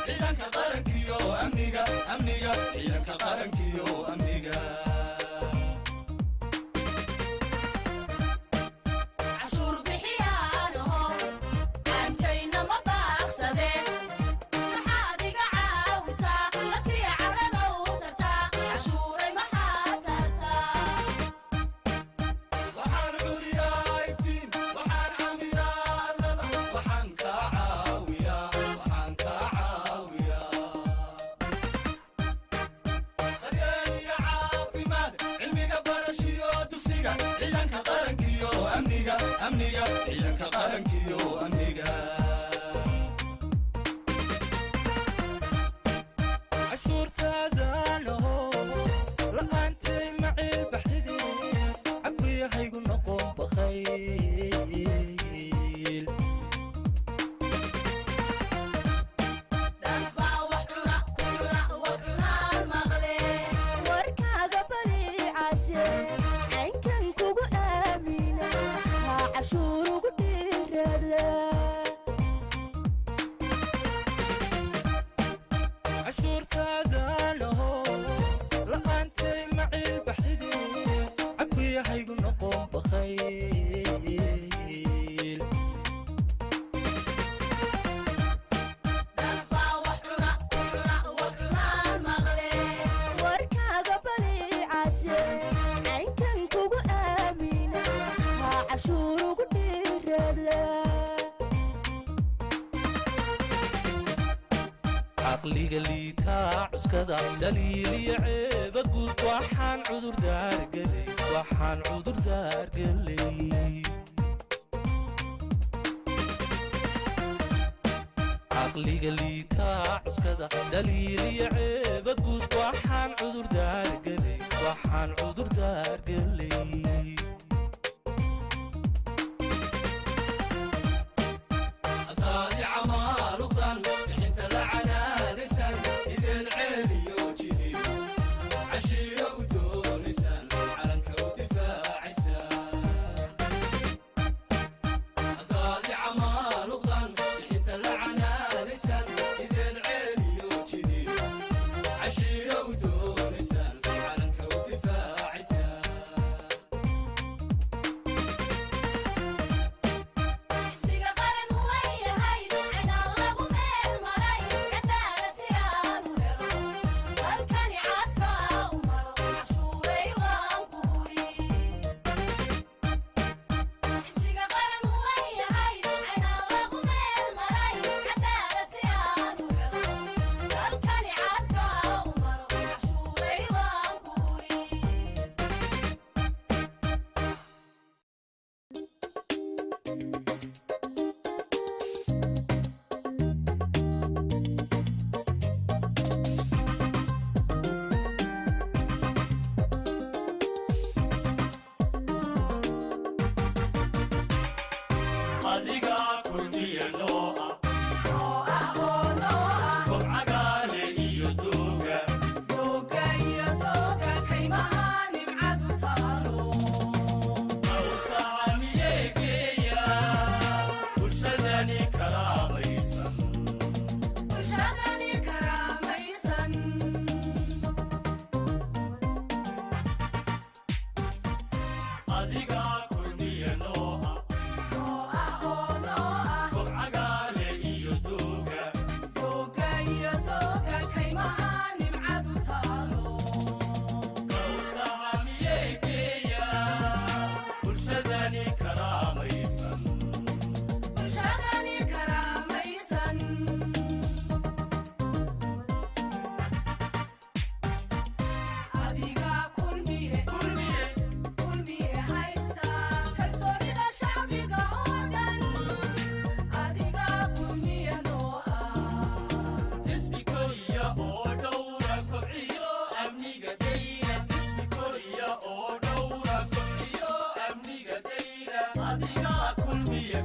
ciidanka qarankiyo amniga ciidanka qarankiyo amniga amniga ciidanka qarankiyo amniga عشورتادا لهو لأنتي معي بحدي عقلي هيقو نقوم بخيل دنبا وحنا كلنا وحنا المغلي وركاغا بريعتي عين كان كوغو آمينة ها عشورو قديرة عشورتادا لهو لأنتي معي بحدي عقلي هيقو نقوم بخيل دنبا وحنا كلنا وحنا المغلي وركاغا بريعتي عين كان كوغو آمينة ها عشورو قديرة عقلي ليتا عسكدا دليلي عيب قود وحان عذر دار قلي وحان عذر دار قلي عقلي ليتا عسكدا دليلي عيب قود وحان عذر دار قلي وحان عذر دار قلي أضاضي عمال وضن حين تلعنا لسان سيد العيلي وجدي عشيرة ودون لسان علنك ودفاع سان أضاضي عمال وضن حين تلعنا لسان سيد العيلي وجدي عشيرة ودون لسان علنك ودفاع سان siga qaran huway hay cina lagu meel maray cadaalad si aan u helo halkani caadka u maro cashuuray waan ku guri siga qaran huway hay cina lagu meel maray cadaalad si aan u helo halkani caadka u maro cashuuray waan ku guri adiga kulmiya nooca oo kobcagaale iyo dooga dooga iyo dooga kaymaha nimcadu taalo awsaamiyeegeeya bulshadani kalaamaysan bulshadani karaamaysan adiga kulmiya nooca oo kobcagaale iyo dooga dooga iyo dooga kaymaha nimcadu taalo awsaamiyeegeeya bulshadani kalaamaysan bulshadani karaamaysan adiga kulmiye kulmiye haysta kalsoonida shacbiga oo dhan adiga kulmiye noo ah ismi koriya oo dhowra kobciyo amniga dayra ismi koriya oo dhowra kobciyo amniga dayra adiga kulmiye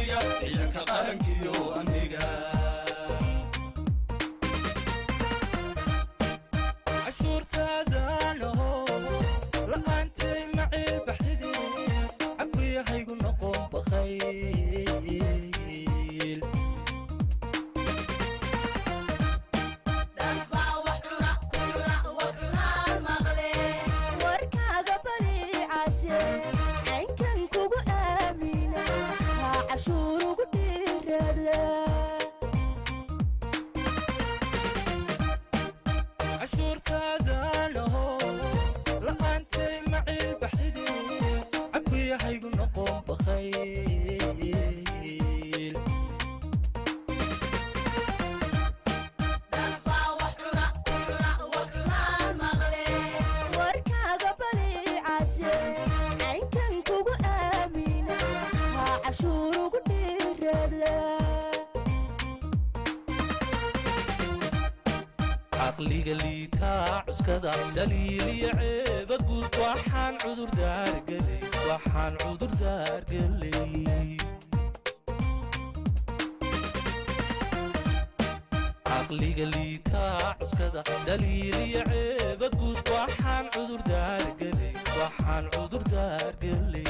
caawiya ciidanka qarankiyo amniga cashuurtaadano la'aantay macil baxdide cabriyahaygu noqon bakayl dadbaa wax cuna ku cuna wax cunaan maqle warkaaga baliicate caynkan kugu aamina haa cashuur ugu dhiirada cashuurtaadano la'aantay macil baxdide cabriyahaygu noqon bakayl dadbaa wax cuna ku cuna wax cunaan maqle warkaaga baliicate caynkan kugu aamina haa cashuur ugu dhiirada caqliga liitaa cuskada daliiliya ceeba guud waxaan cudur daargelay caqliga liitaa cuskada daliiliya ceeba guud waxaan cudur daargelay